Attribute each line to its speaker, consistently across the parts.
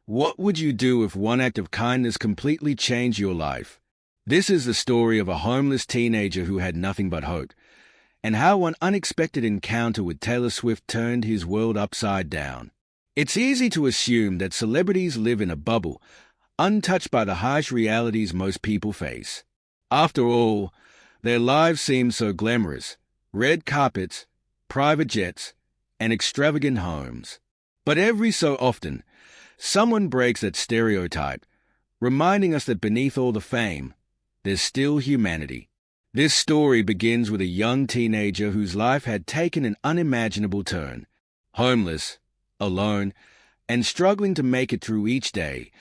Speaker 1: What would you do if one act of kindness completely changed your life? This is the story of a homeless teenager who had nothing but hope, and how one unexpected encounter with Taylor Swift turned his world upside down. It's easy to assume that celebrities live in a bubble, untouched by the harsh realities most people face. After all, their lives seem so glamorous: red carpets, private jets, and extravagant homes. But every so often, someone breaks that stereotype, reminding us that beneath all the fame, there's still humanity. This story begins with a young teenager whose life had taken an unimaginable turn. Homeless, alone, and struggling to make it through each day,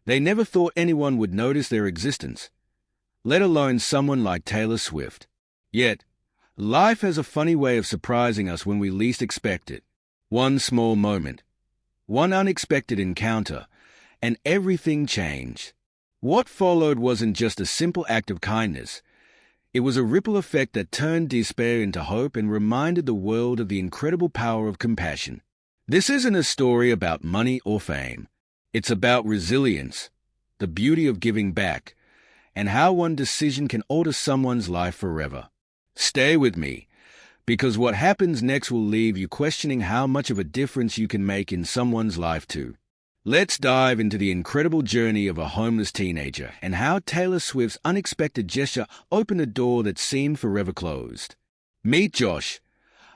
Speaker 1: they never thought anyone would notice their existence, let alone someone like Taylor Swift. Yet, life has a funny way of surprising us when we least expect it. One small moment, one unexpected encounter, and everything changed. What followed wasn't just a simple act of kindness. It was a ripple effect that turned despair into hope and reminded the world of the incredible power of compassion. This isn't a story about money or fame. It's about resilience, the beauty of giving back, and how one decision can alter someone's life forever. Stay with me, because what happens next will leave you questioning how much of a difference you can make in someone's life too. Let's dive into the incredible journey of a homeless teenager and how Taylor Swift's unexpected gesture opened a door that seemed forever closed. Meet Josh,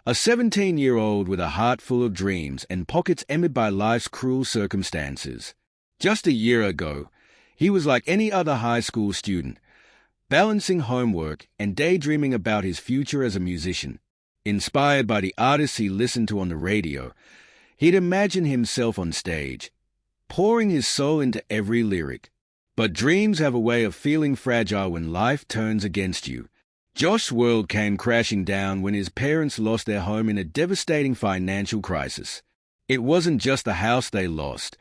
Speaker 1: a 17-year-old with a heart full of dreams and pockets emptied by life's cruel circumstances. Just a year ago, he was like any other high school student, balancing homework and daydreaming about his future as a musician. Inspired by the artists he listened to on the radio, he'd imagine himself on stage, pouring his soul into every lyric. But dreams have a way of feeling fragile when life turns against you. Josh's world came crashing down when his parents lost their home in a devastating financial crisis. It wasn't just the house they lost.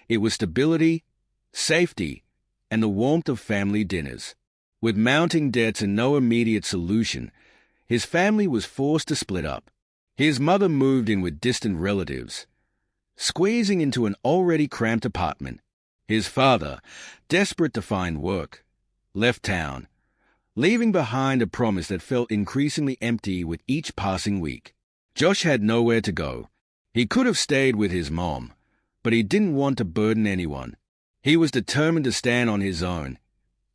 Speaker 1: It was stability, safety, and the warmth of family dinners. With mounting debts and no immediate solution, his family was forced to split up. His mother moved in with distant relatives, squeezing into an already cramped apartment. His father, desperate to find work, left town, leaving behind a promise that felt increasingly empty with each passing week. Josh had nowhere to go. He could have stayed with his mom, but he didn't want to burden anyone. He was determined to stand on his own,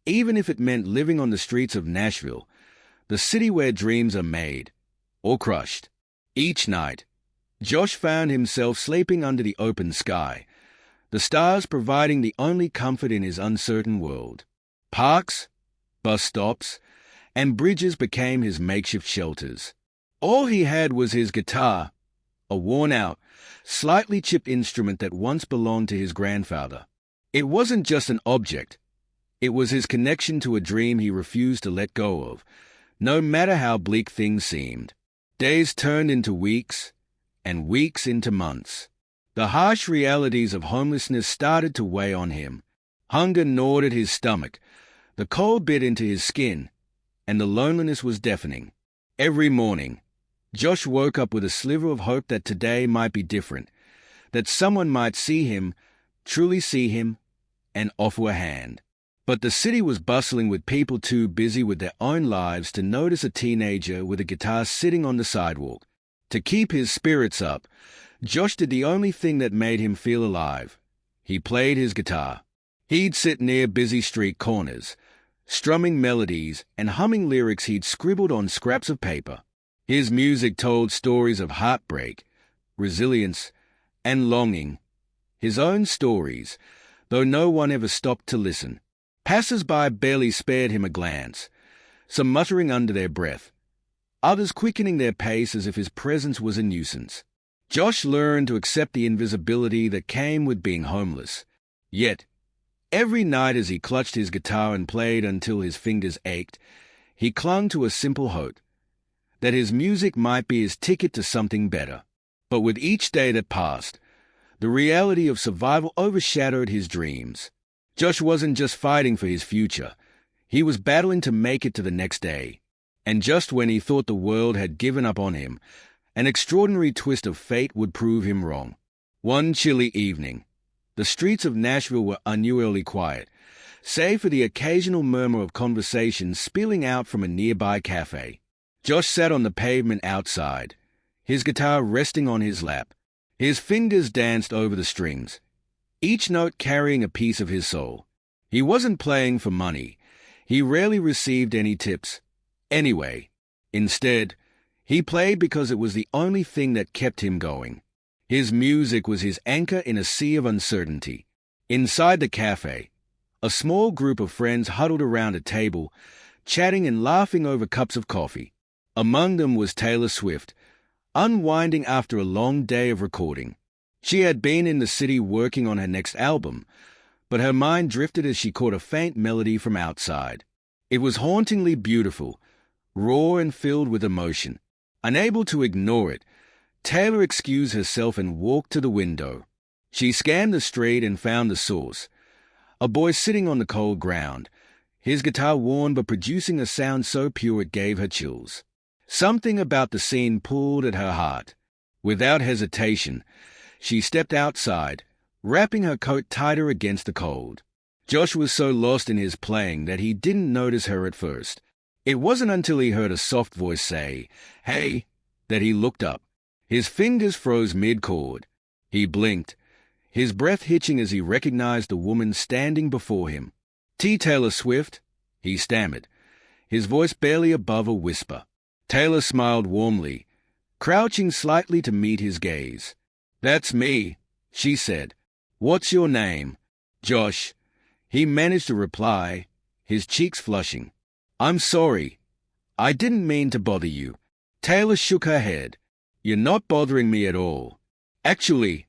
Speaker 1: even if it meant living on the streets of Nashville, the city where dreams are made, or crushed. Each night, Josh found himself sleeping under the open sky, the stars providing the only comfort in his uncertain world. Parks, bus stops, and bridges became his makeshift shelters. All he had was his guitar, a worn-out, slightly chipped instrument that once belonged to his grandfather. It wasn't just an object. It was his connection to a dream he refused to let go of, no matter how bleak things seemed. Days turned into weeks, and weeks into months. The harsh realities of homelessness started to weigh on him. Hunger gnawed at his stomach, the cold bit into his skin, and the loneliness was deafening. Every morning, Josh woke up with a sliver of hope that today might be different, that someone might see him, truly see him, and offer a hand. But the city was bustling with people too busy with their own lives to notice a teenager with a guitar sitting on the sidewalk. To keep his spirits up, Josh did the only thing that made him feel alive. He played his guitar. He'd sit near busy street corners, strumming melodies and humming lyrics he'd scribbled on scraps of paper. His music told stories of heartbreak, resilience, and longing. His own stories, though no one ever stopped to listen. Passers-by barely spared him a glance, some muttering under their breath, others quickening their pace as if his presence was a nuisance. Josh learned to accept the invisibility that came with being homeless. Yet, every night as he clutched his guitar and played until his fingers ached, he clung to a simple hope, that his music might be his ticket to something better. But with each day that passed, the reality of survival overshadowed his dreams. Josh wasn't just fighting for his future. He was battling to make it to the next day. And just when he thought the world had given up on him, an extraordinary twist of fate would prove him wrong. One chilly evening, The streets of Nashville were unusually quiet, save for the occasional murmur of conversation spilling out from a nearby cafe. Josh sat on the pavement outside, his guitar resting on his lap. His fingers danced over the strings, each note carrying a piece of his soul. He wasn't playing for money. He rarely received any tips. Anyway, instead, he played because it was the only thing that kept him going. His music was his anchor in a sea of uncertainty. Inside the cafe, a small group of friends huddled around a table, chatting and laughing over cups of coffee. Among them was Taylor Swift, unwinding after a long day of recording. She had been in the city working on her next album, but her mind drifted as she caught a faint melody from outside. It was hauntingly beautiful, raw and filled with emotion. Unable to ignore it, Taylor excused herself and walked to the window. She scanned the street and found the source. A boy sitting on the cold ground, his guitar worn but producing a sound so pure it gave her chills. Something about the scene pulled at her heart. Without hesitation, she stepped outside, wrapping her coat tighter against the cold. Josh was so lost in his playing that he didn't notice her at first. It wasn't until he heard a soft voice say, "Hey," that he looked up. His fingers froze mid-chord. He blinked, his breath hitching as he recognized the woman standing before him. Taylor Swift," he stammered, his voice barely above a whisper. Taylor smiled warmly, crouching slightly to meet his gaze. "That's me," she said. "What's your name?" "Josh," he managed to reply, his cheeks flushing. "I'm sorry. I didn't mean to bother you." Taylor shook her head. "You're not bothering me at all. Actually,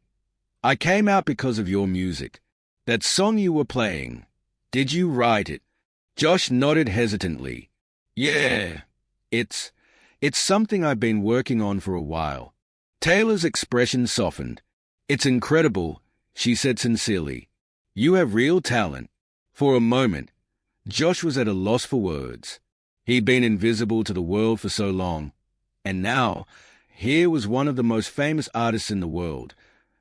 Speaker 1: I came out because of your music. That song you were playing. Did you write it?" Josh nodded hesitantly. "Yeah, it's something I've been working on for a while." Taylor's expression softened. "It's incredible," she said sincerely. "You have real talent." For a moment, Josh was at a loss for words. He'd been invisible to the world for so long, and now, here was one of the most famous artists in the world,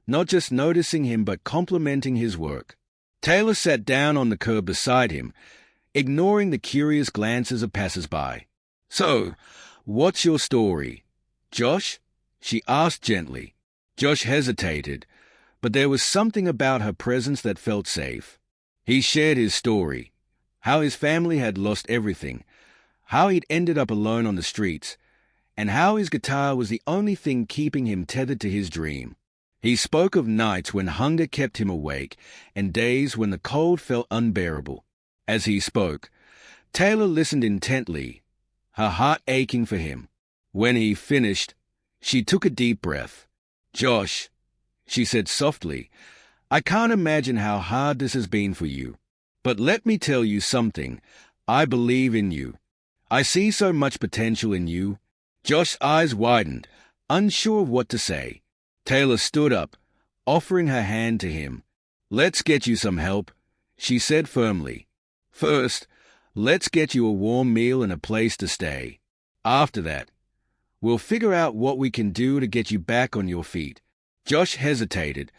Speaker 1: not just noticing him but complimenting his work. Taylor sat down on the curb beside him, ignoring the curious glances of passers-by. "So, what's your story, Josh?" she asked gently. Josh hesitated, but there was something about her presence that felt safe. He shared his story, how his family had lost everything, how he'd ended up alone on the streets, and how his guitar was the only thing keeping him tethered to his dream. He spoke of nights when hunger kept him awake and days when the cold felt unbearable. As he spoke, Taylor listened intently, her heart aching for him. When he finished, she took a deep breath. "Josh," she said softly, "I can't imagine how hard this has been for you. But let me tell you something. I believe in you. I see so much potential in you." Josh's eyes widened, unsure of what to say. Taylor stood up, offering her hand to him. "Let's get you some help," she said firmly. "First, let's get you a warm meal and a place to stay. After that, we'll figure out what we can do to get you back on your feet." Josh hesitated,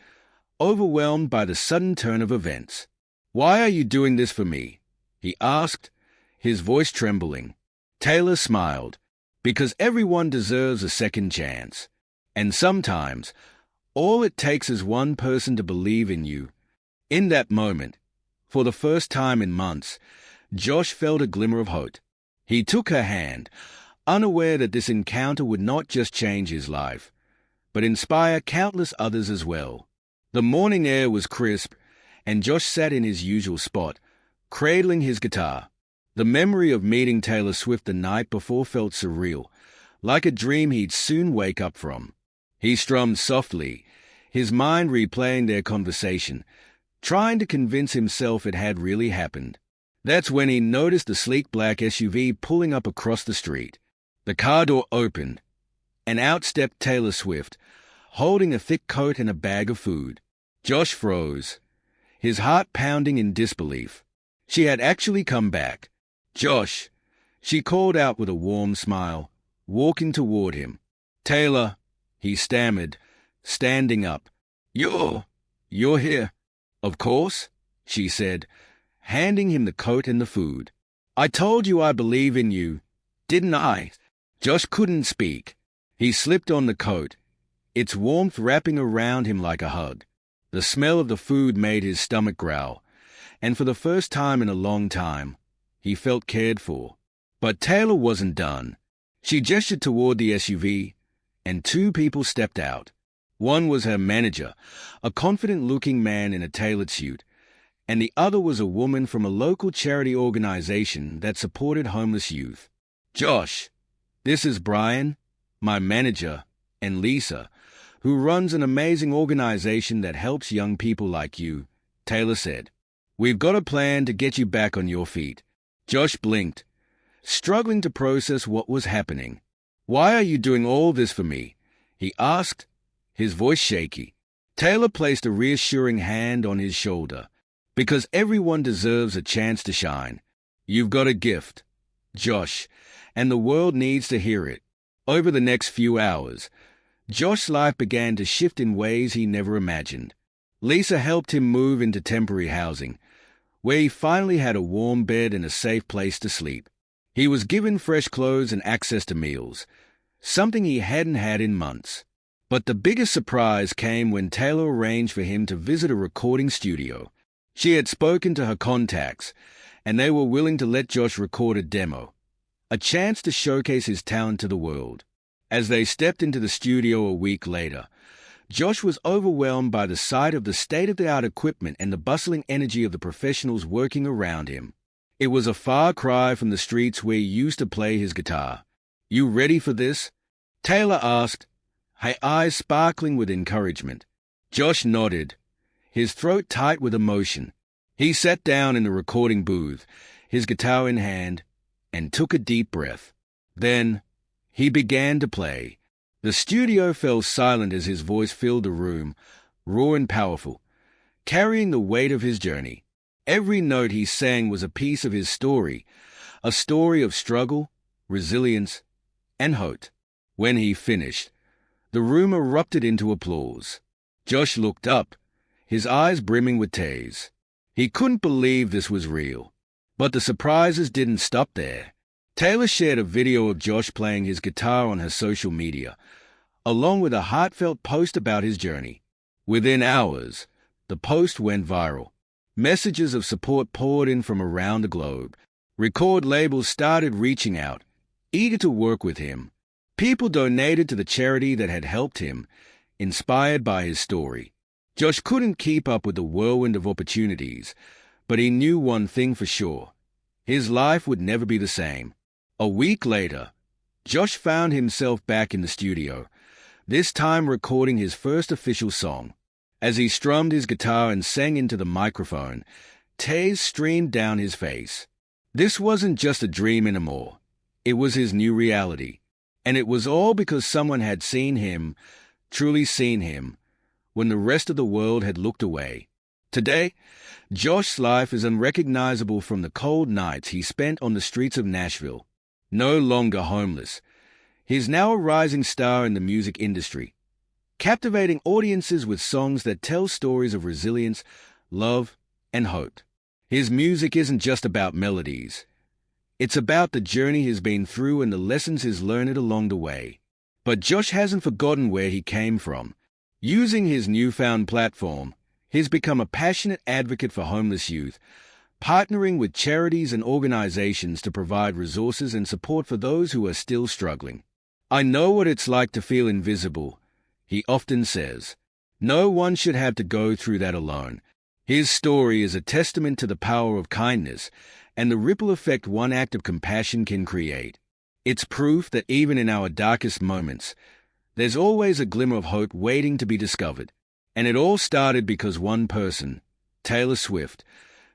Speaker 1: overwhelmed by the sudden turn of events. "Why are you doing this for me?" he asked, his voice trembling. Taylor smiled. "Because everyone deserves a second chance. And sometimes, all it takes is one person to believe in you." In that moment, for the first time in months, Josh felt a glimmer of hope. He took her hand, unaware that this encounter would not just change his life, but inspire countless others as well. The morning air was crisp, and Josh sat in his usual spot, cradling his guitar. The memory of meeting Taylor Swift the night before felt surreal, like a dream he'd soon wake up from. He strummed softly, his mind replaying their conversation, trying to convince himself it had really happened. That's when he noticed the sleek black SUV pulling up across the street. The car door opened, and out stepped Taylor Swift, holding a thick coat and a bag of food. Josh froze, his heart pounding in disbelief. She had actually come back. "Josh," she called out with a warm smile, walking toward him. "Taylor," he stammered, standing up. You're here." "Of course," she said, handing him the coat and the food. "I told you I believe in you, didn't I?" Josh couldn't speak. He slipped on the coat, its warmth wrapping around him like a hug. The smell of the food made his stomach growl, and for the first time in a long time, he felt cared for. But Taylor wasn't done. She gestured toward the SUV, and two people stepped out. One was her manager, a confident-looking man in a tailored suit, and the other was a woman from a local charity organization that supported homeless youth. "Josh, this is Brian, my manager, and Lisa, who runs an amazing organization that helps young people like you," Taylor said. "We've got a plan to get you back on your feet." Josh blinked, struggling to process what was happening. "Why are you doing all this for me?" he asked, his voice shaky. Taylor placed a reassuring hand on his shoulder. "Because everyone deserves a chance to shine. You've got a gift, Josh, and the world needs to hear it." Over the next few hours, Josh's life began to shift in ways he never imagined. Lisa helped him move into temporary housing, where he finally had a warm bed and a safe place to sleep. He was given fresh clothes and access to meals, something he hadn't had in months. But the biggest surprise came when Taylor arranged for him to visit a recording studio. She had spoken to her contacts, and they were willing to let Josh record a demo, a chance to showcase his talent to the world. As they stepped into the studio a week later, Josh was overwhelmed by the sight of the state-of-the-art equipment and the bustling energy of the professionals working around him. It was a far cry from the streets where he used to play his guitar. "You ready for this?" Taylor asked, her eyes sparkling with encouragement. Josh nodded, his throat tight with emotion. He sat down in the recording booth, his guitar in hand, and took a deep breath. Then he began to play. The studio fell silent as his voice filled the room, raw and powerful, carrying the weight of his journey. Every note he sang was a piece of his story, a story of struggle, resilience, and hope. When he finished, the room erupted into applause. Josh looked up, his eyes brimming with tears. He couldn't believe this was real. But the surprises didn't stop there. Taylor shared a video of Josh playing his guitar on her social media, along with a heartfelt post about his journey. Within hours, the post went viral. Messages of support poured in from around the globe. Record labels started reaching out, eager to work with him. People donated to the charity that had helped him, inspired by his story. Josh couldn't keep up with the whirlwind of opportunities, but he knew one thing for sure. His life would never be the same. A week later, Josh found himself back in the studio, this time recording his first official song. As he strummed his guitar and sang into the microphone, tears streamed down his face. This wasn't just a dream anymore. It was his new reality. And it was all because someone had seen him, truly seen him, when the rest of the world had looked away. Today, Josh's life is unrecognizable from the cold nights he spent on the streets of Nashville. No longer homeless, he's now a rising star in the music industry, captivating audiences with songs that tell stories of resilience, love, and hope. His music isn't just about melodies. It's about the journey he's been through and the lessons he's learned along the way. But Josh hasn't forgotten where he came from. Using his newfound platform, he's become a passionate advocate for homeless youth, partnering with charities and organizations to provide resources and support for those who are still struggling. "I know what it's like to feel invisible," he often says. "No one should have to go through that alone." His story is a testament to the power of kindness and the ripple effect one act of compassion can create. It's proof that even in our darkest moments, there's always a glimmer of hope waiting to be discovered. And it all started because one person, Taylor Swift,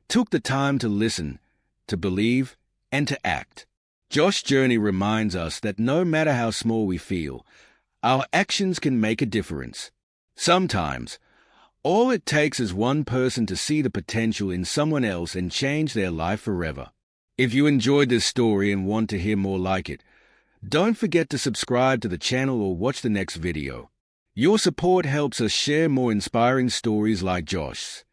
Speaker 1: took the time to listen, to believe, and to act. Josh's journey reminds us that no matter how small we feel, our actions can make a difference. Sometimes, all it takes is one person to see the potential in someone else and change their life forever. If you enjoyed this story and want to hear more like it, don't forget to subscribe to the channel or watch the next video. Your support helps us share more inspiring stories like Josh's.